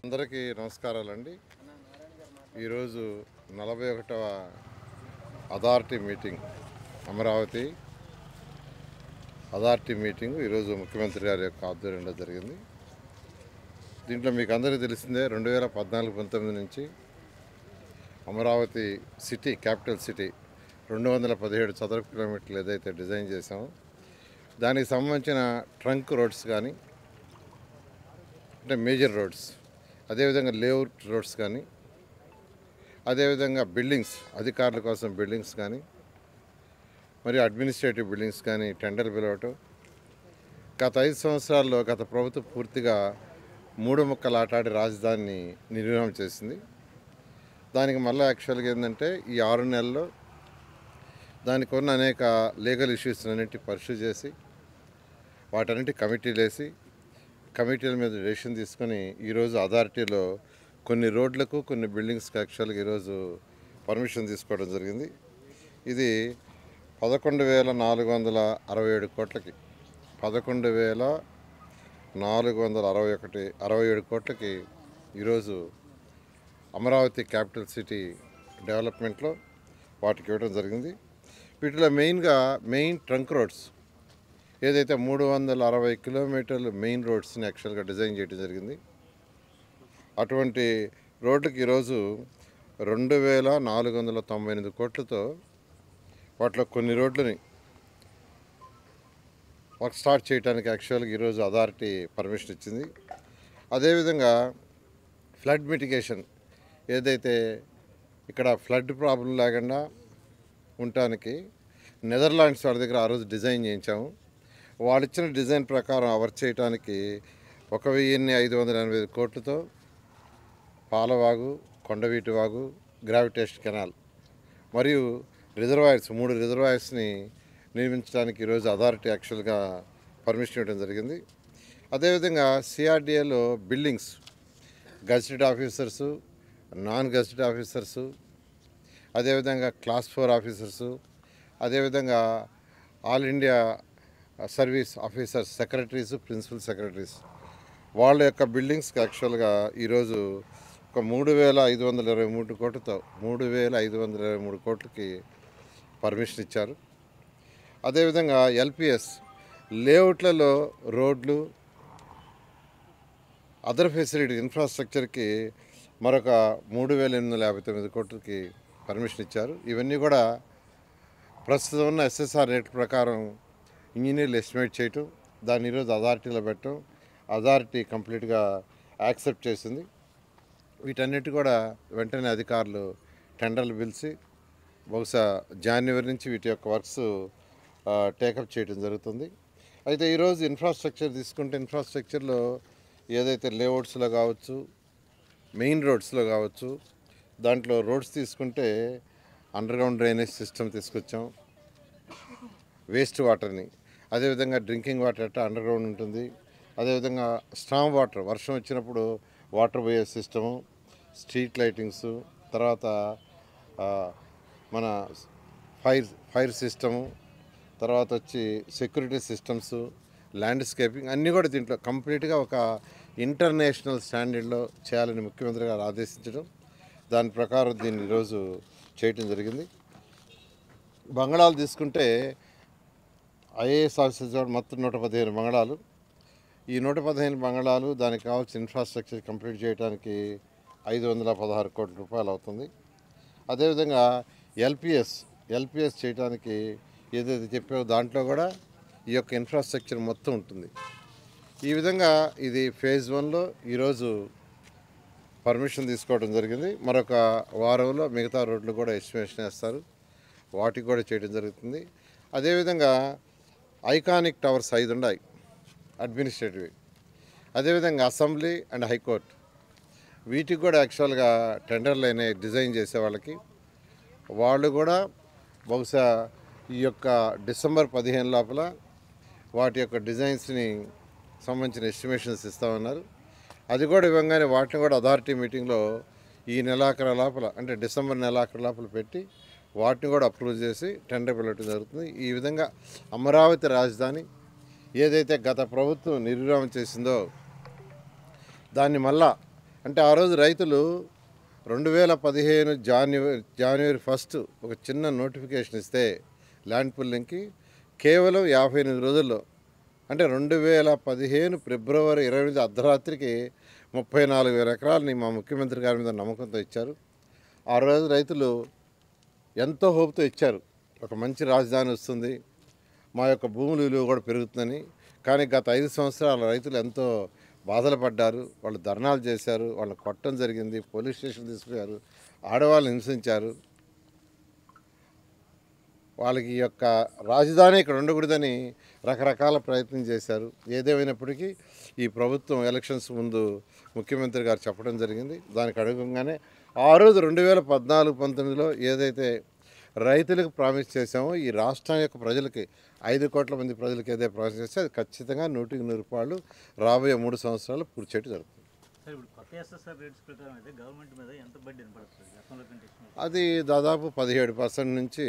అందరికీ నమస్కారాలండి. ఈరోజు 41వ authority meeting, Amaravati authority meeting ఈరోజు ముఖ్యమంత్రి గారి యొక్క ఆధ్వర్యంలో జరిగింది. దీంట్లో మీకు అందరికీ తెలిసిందే 2014-19 నుంచి అమరావతి సిటీ, క్యాపిటల్ సిటీ 217 చదరపు కిలోమీటర్లు ఏదైతే డిజైన్ చేసామో దానికి సంబంధించిన ట్రంక్ రోడ్స్ కానీ, అంటే మేజర్ రోడ్స్, అదేవిధంగా లేఅవుట్ రోడ్స్ కానీ, అదేవిధంగా బిల్డింగ్స్, అధికారుల కోసం బిల్డింగ్స్ కానీ, మరియు అడ్మినిస్ట్రేటివ్ బిల్డింగ్స్ కానీ టెండర్ పిలవటం. గత 5 సంవత్సరాల్లో గత ప్రభుత్వం పూర్తిగా 3 ముక్కలు ఆటాడి రాజధానిని నిర్వహణ చేసింది. దానికి మళ్ళీ యాక్చువల్గా ఏంటంటే ఈ 6 నెలల్లో దానికి ఉన్న అనేక లీగల్ ఇష్యూస్ అన్నింటి పరిశీలి చేసి వాటన్నిటి కమిటీలు వేసి కమిటీల మీద డెసిషన్ తీసుకొని ఈరోజు అథారిటీలో కొన్ని రోడ్లకు, కొన్ని బిల్డింగ్స్కి యాక్చువల్గా ఈరోజు పర్మిషన్ తీసుకోవడం జరిగింది. ఇది 11,467 కోట్లకి, 11,467 కోట్లకి ఈరోజు అమరావతి క్యాపిటల్ సిటీ డెవలప్మెంట్లో వాటికి ఇవ్వడం జరిగింది. వీటిలో మెయిన్ ట్రంక్ రోడ్స్ ఏదైతే 360 కిలోమీటర్లు మెయిన్ రోడ్స్ని యాక్చువల్గా డిజైన్ చేయడం జరిగింది. అటువంటి రోడ్లకి ఈరోజు 2,498 కోట్లతో వాటిలో కొన్ని రోడ్లని వర్క్ స్టార్ట్ చేయడానికి యాక్చువల్గా ఈరోజు అథారిటీ పర్మిషన్ ఇచ్చింది. అదేవిధంగా ఫ్లడ్ మిటిగేషన్, ఏదైతే ఇక్కడ ఫ్లడ్ ప్రాబ్లం లేకుండా ఉండటానికి నెదర్లాండ్స్ వాళ్ళ దగ్గర ఆ రోజు డిజైన్ చేయించాము. వాళ్ళు ఇచ్చిన డిజైన్ ప్రకారం వర్క్ చేయడానికి 1,585 కోట్లతో పాలవాగు, కొండవీటి వాగు, గ్రావిటేషన్ కెనాల్ మరియు రిజర్వాయర్స్, 3 రిజర్వాయర్స్ని నిర్మించడానికి ఈరోజు అథారిటీ యాక్చువల్గా పర్మిషన్ ఇవ్వడం జరిగింది. అదేవిధంగా సిఆర్డిఏలో buildings, gazetted officers, non gazetted officers, అదేవిధంగా క్లాస్ 4 ఆఫీసర్సు, అదేవిధంగా all India service officers, secretaries, principal secretaries, వాళ్ళ యొక్క బిల్డింగ్స్కి యాక్చువల్గా ఈరోజు ఒక 3,523 కోట్లతో 3,523 కోట్లకి పర్మిషన్ ఇచ్చారు. అదేవిధంగా ఎల్పిఎస్ లేఅవుట్లలో రోడ్లు, అదర్ ఫెసిలిటీ ఇన్ఫ్రాస్ట్రక్చర్కి మరొక 3,859 కోట్లకి పర్మిషన్ ఇచ్చారు. ఇవన్నీ కూడా ప్రస్తుతం ఉన్న ఎస్ఎస్ఆర్ రేట్ ప్రకారం ఇంజనీర్లు ఎస్టిమేట్ చేయటం, దాన్ని ఈరోజు అథారిటీలో పెట్టడం, అథారిటీ కంప్లీట్గా యాక్సెప్ట్ చేసింది. వీటన్నిటి కూడా వెంటనే అధికారులు టెండర్లు పిలిచి బహుశా జనవరి నుంచి వీటి యొక్క వర్క్స్ టేకప్ చేయడం జరుగుతుంది. అయితే ఈరోజు ఇన్ఫ్రాస్ట్రక్చర్ తీసుకుంటే, ఇన్ఫ్రాస్ట్రక్చర్లో ఏదైతే లేఅవుట్స్లో కావచ్చు, మెయిన్ రోడ్స్లో కావచ్చు, దాంట్లో రోడ్స్ తీసుకుంటే అండర్గ్రౌండ్ డ్రైనేజ్ సిస్టమ్ తీసుకొచ్చాం, వేస్ట్ వాటర్ని, అదేవిధంగా డ్రింకింగ్ వాటర్ అట్లా అండర్గ్రౌండ్ ఉంటుంది, అదేవిధంగా స్టామ్ వాటర్, వర్షం వచ్చినప్పుడు వాటర్ పోయే సిస్టము, స్ట్రీట్ లైటింగ్స్, తర్వాత మన ఫైర్ సిస్టము, తర్వాత వచ్చి సెక్యూరిటీ సిస్టమ్స్, ల్యాండ్స్కేపింగ్ అన్నీ కూడా దీంట్లో కంప్లీట్గా ఒక ఇంటర్నేషనల్ స్టాండర్డ్లో చేయాలని ముఖ్యమంత్రి గారు ఆదేశించడం, దాని ప్రకారం దీన్ని ఈరోజు చేయటం జరిగింది. బంగళాలు తీసుకుంటే ఐఏఎస్ ఆఫీసర్స్ మొత్తం 115 బంగళాలు. ఈ 115 బంగళాలు, దానికి కావాల్సిన ఇన్ఫ్రాస్ట్రక్చర్ కంప్లీట్ చేయడానికి 516 కోట్ల రూపాయలు అవుతుంది. అదేవిధంగా ఎల్పిఎస్ చేయడానికి ఏదైతే చెప్పావో దాంట్లో కూడా ఈ యొక్క ఇన్ఫ్రాస్ట్రక్చర్ మొత్తం ఉంటుంది. ఈ విధంగా ఇది ఫేజ్ 1లో ఈరోజు పర్మిషన్ తీసుకోవడం జరిగింది. మరొక వారంలో మిగతా రోడ్లు కూడా ఎస్టిమేషన్ వేస్తారు, వాటికి కూడా చేయడం జరుగుతుంది. అదేవిధంగా ఐకానిక్ టవర్స్ 5 ఉన్నాయి అడ్మినిస్ట్రేటివ్, అదేవిధంగా అసెంబ్లీ అండ్ హైకోర్టు, వీటికి కూడా యాక్చువల్గా టెండర్లు అయినాయి డిజైన్ చేసే వాళ్ళకి. వాళ్ళు కూడా బహుశా ఈ యొక్క డిసెంబర్ 15 లోపల వాటి యొక్క డిజైన్స్ని సంబంధించిన ఎస్టిమేషన్స్ ఇస్తామన్నారు. అది కూడా ఇవ్వగానే వాటిని కూడా అథారిటీ మీటింగ్లో ఈ నెలాఖరు లోపల, అంటే డిసెంబర్ నెలాఖరు లోపల పెట్టి వాటిని కూడా అప్రూవ్ చేసి టెండర్ పిలవటం జరుగుతుంది. ఈ విధంగా అమరావతి రాజధాని ఏదైతే గత ప్రభుత్వం నిర్విరామం చేసిందో దాన్ని మళ్ళా అంటే ఆ రోజు రైతులు 2015 జనవరి 1 ఒక చిన్న నోటిఫికేషన్ ఇస్తే ల్యాండ్ పుల్లింగ్కి కేవలం 58 రోజుల్లో, అంటే 2015 ఫిబ్రవరి 28 అర్ధరాత్రికి 34,000 ఎకరాలని మా ముఖ్యమంత్రి గారి మీద నమ్మకంతో ఇచ్చారు. ఆ రోజు రైతులు ఎంతో హోప్తో ఇచ్చారు, ఒక మంచి రాజధాని వస్తుంది, మా యొక్క భూముల విలువ కూడా పెరుగుతుందని. కానీ గత 5 సంవత్సరాల రైతులు ఎంతో బాధలు పడ్డారు. వాళ్ళు ధర్నాలు చేశారు, వాళ్ళని కొట్టడం జరిగింది, పోలీస్ స్టేషన్ తీసుకుపోయారు, ఆడవాళ్ళని హింసించారు. వాళ్ళకి ఈ యొక్క రాజధాని ఇక్కడ ఉండకూడదని రకరకాల ప్రయత్నం చేశారు. ఏదేమైనప్పటికీ ఈ ప్రభుత్వం ఎలక్షన్స్ ముందు ముఖ్యమంత్రి గారు చెప్పడం జరిగింది. దానికి అనుగుణంగానే ఆ రోజు 2014-19లో ఏదైతే రైతులకు ప్రామిస్ చేశామో, ఈ రాష్ట్రం యొక్క ప్రజలకి 5 కోట్ల మంది ప్రజలకు ఏదైతే ప్రామిస్ చేస్తే అది ఖచ్చితంగా 100కి 100 రాబోయే 3 సంవత్సరాలు పూర్తి చేయడం జరుగుతుంది. అది దాదాపు 17% నుంచి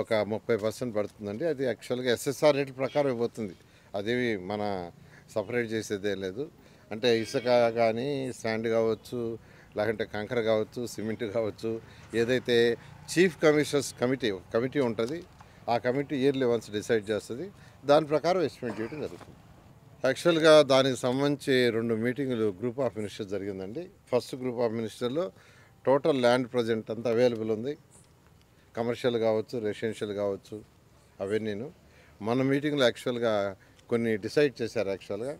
ఒక 30% పడుతుందండి. అది యాక్చువల్గా ఎస్ఎస్ఆర్ రేట్ల ప్రకారం ఇవ్వబోతుంది. అదేవి మన సపరేట్ చేసేదే లేదు. అంటే ఇసుక కానీ, శాండ్ కావచ్చు, లేకుంటే కంకర కావచ్చు, సిమెంట్ కావచ్చు, ఏదైతే చీఫ్ కమిషనర్స్ కమిటీ ఉంటుంది, ఆ కమిటీ ఇయర్లీ వన్స్ డిసైడ్ చేస్తుంది. దాని ప్రకారం ఎస్టిమేట్ చేయడం జరుగుతుంది. యాక్చువల్గా దానికి సంబంధించి 2 మీటింగులు గ్రూప్ ఆఫ్ మినిస్టర్స్ జరిగిందండి. ఫస్ట్ గ్రూప్ ఆఫ్ మినిస్టర్లో టోటల్ ల్యాండ్ ప్రజెంట్ అంతా అవైలబుల్ ఉంది, కమర్షియల్ కావచ్చు, రెసిడెన్షియల్ కావచ్చు, అవన్నీను. మన మీటింగ్లో యాక్చువల్గా కొన్ని డిసైడ్ చేశారు యాక్చువల్గా.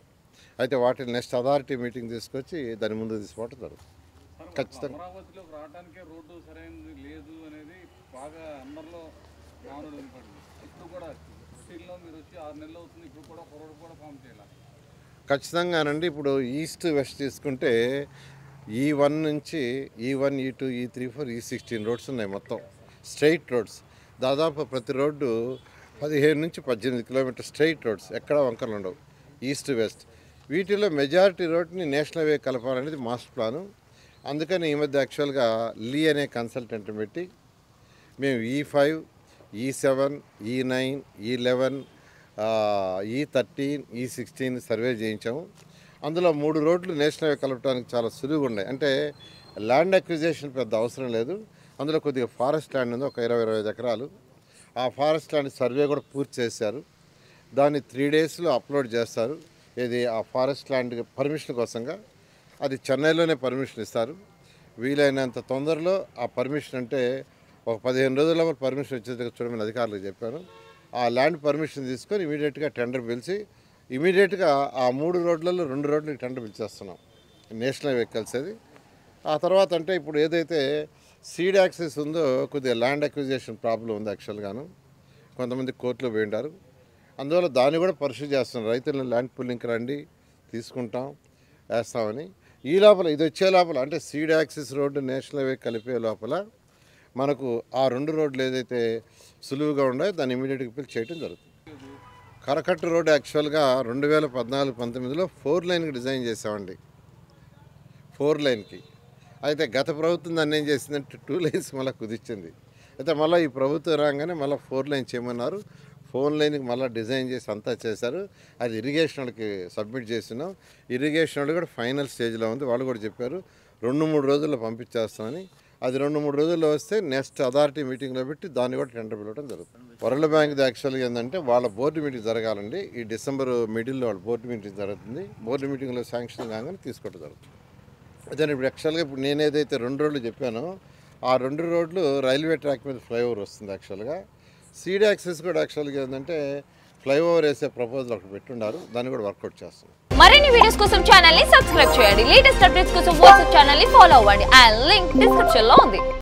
అయితే వాటిని నెక్స్ట్ అథారిటీ మీటింగ్ తీసుకొచ్చి దాని ముందు తీసుకోవడం జరుగుతుంది. ఖచ్చితంగా అమరావతిలోకి రావడానికే రోడ్డు సరైనది లేదు అనేది బాగా అందరిలో నానుడు వినపడింది. ఇప్పుడు కూడా సిటీలో మీరు వచ్చి 6 నెలలు అవుతుంది, ఇప్పుడు కూడా ఒక రోడ్డు కూడా ఫామ్ చేయాలి. ఖచ్చితంగానండి. ఇప్పుడు ఈస్ట్ వెస్ట్ తీసుకుంటే E1 నుంచి E1, E2, E3, E16 roads ఉన్నాయి, మొత్తం స్ట్రైట్ రోడ్స్. దాదాపు ప్రతి రోడ్డు 15 నుంచి 18 కిలోమీటర్ స్ట్రైట్ రోడ్స్, ఎక్కడ వంకరలు ఉండవు, ఈస్ట్ వెస్ట్. వీటిలో మెజారిటీ రోడ్ని నేషనల్ హైవే కలపాలనేది మాస్టర్ ప్లాను. అందుకని ఈ మధ్య యాక్చువల్గా లీ అనే కన్సల్టెంట్ పెట్టి మేము E5, E7, E9, E11, E13, E16 survey చేయించాము. అందులో 3 రోడ్లు నేషనల్ హైవే కలపడానికి చాలా సులువుగా ఉన్నాయి. అంటే ల్యాండ్ అక్విజిషన్ పెద్ద అవసరం లేదు. అందులో కొద్దిగా ఫారెస్ట్ ల్యాండ్ ఉంది, ఒక 20-25 ఎకరాలు. ఆ ఫారెస్ట్ ల్యాండ్ సర్వే కూడా పూర్తి చేశారు. దాన్ని 3 డేస్లో అప్లోడ్ చేస్తారు. ఇది ఆ ఫారెస్ట్ ల్యాండ్ పర్మిషన్ కోసంగా. అది చెన్నైలోనే పర్మిషన్ ఇస్తారు. వీలైనంత తొందరలో ఆ పర్మిషన్, అంటే ఒక 15 రోజుల్లో పర్మిషన్ వచ్చేది చూడమని అధికారులకు చెప్పాను. ఆ ల్యాండ్ పర్మిషన్ తీసుకొని ఇమీడియట్గా టెండర్ పిలిచి ఇమీడియట్గా ఆ 3 రోడ్లలో 2 రోడ్లకి టెండర్ పిలిచేస్తున్నాం, నేషనల్ హైవే కలిసేది. ఆ తర్వాత అంటే ఇప్పుడు ఏదైతే సీడ్ యాక్సెస్ ఉందో, కొద్దిగా ల్యాండ్ అక్విజిషన్ ప్రాబ్లం ఉంది యాక్చువల్గాను. కొంతమంది కోర్టులో పోయింటారు. అందువల్ల దాన్ని కూడా పరిశీలి చేస్తున్నారు. రైతులను ల్యాండ్ పుల్లింగ్కి రండి, తీసుకుంటాం, వేస్తామని. ఈ లోపల ఇది వచ్చే లోపల, అంటే seed access road national highway కలిపే లోపల మనకు ఆ 2 రోడ్లు ఏదైతే సులువుగా ఉన్నాయో దాన్ని ఇమీడియట్గా పిలిచి చేయడం జరుగుతుంది. కరకట్టు రోడ్డు యాక్చువల్గా 2014-19లో 4 లైన్కి డిజైన్ చేసామండి, 4 లైన్కి. అయితే గత ప్రభుత్వం దాన్ని ఏం చేసిందంటే 2 లైన్స్ మళ్ళీ కుదిర్చింది. అయితే మళ్ళీ ఈ ప్రభుత్వం రాగానే మళ్ళీ 4 లైన్ చేయమన్నారు. 4 లైన్కి మళ్ళీ డిజైన్ చేసి అంతా చేశారు. అది ఇరిగేషన్ వాళ్ళకి సబ్మిట్ చేస్తున్నాం. ఇరిగేషన్ వాళ్ళు కూడా ఫైనల్ స్టేజ్లో ఉంది. వాళ్ళు కూడా చెప్పారు 2-3 రోజుల్లో పంపించేస్తామని. అది 2-3 రోజుల్లో వస్తే నెక్స్ట్ అథారిటీ మీటింగ్లో పెట్టి దాన్ని కూడా టెండర్ పిలవడం జరుగుతుంది. వరల్డ్ బ్యాంక్ది యాక్చువల్గా ఏంటంటే వాళ్ళ బోర్డు మీటింగ్ జరగాలండి. ఈ డిసెంబర్ మిడిల్లో వాళ్ళ బోర్డు మీటింగ్ జరుగుతుంది. బోర్డు మీటింగ్లో శాంక్షన్ కాగానే తీసుకోవడం జరుగుతుంది. అదే ఇప్పుడు యాక్చువల్గా ఇప్పుడు నేను ఏదైతే 2 రోడ్లు చెప్పానో ఆ 2 రోడ్లు రైల్వే ట్రాక్ మీద ఫ్లైఓవర్ వస్తుంది యాక్చువల్గా. సీడ్ యాక్సెస్ కూడా యాక్చువల్గా ఏంటంటే ఫ్లైఓవర్ వేసే ప్రపోజల్ ఒకటి పెట్టున్నారు, దాన్ని కూడా వర్కౌట్ చేస్తాం. మరిన్ని వీడియోస్ కోసం ఛానల్ ని సబ్స్క్రైబ్ చేయండి. లేటెస్ట్ అప్డేట్స్ కోసం వాట్సాప్ ఛానల్ ని ఫాలో అవ్వండి. ఆ లింక్ డిస్క్రిప్షన్ లో ఉంది.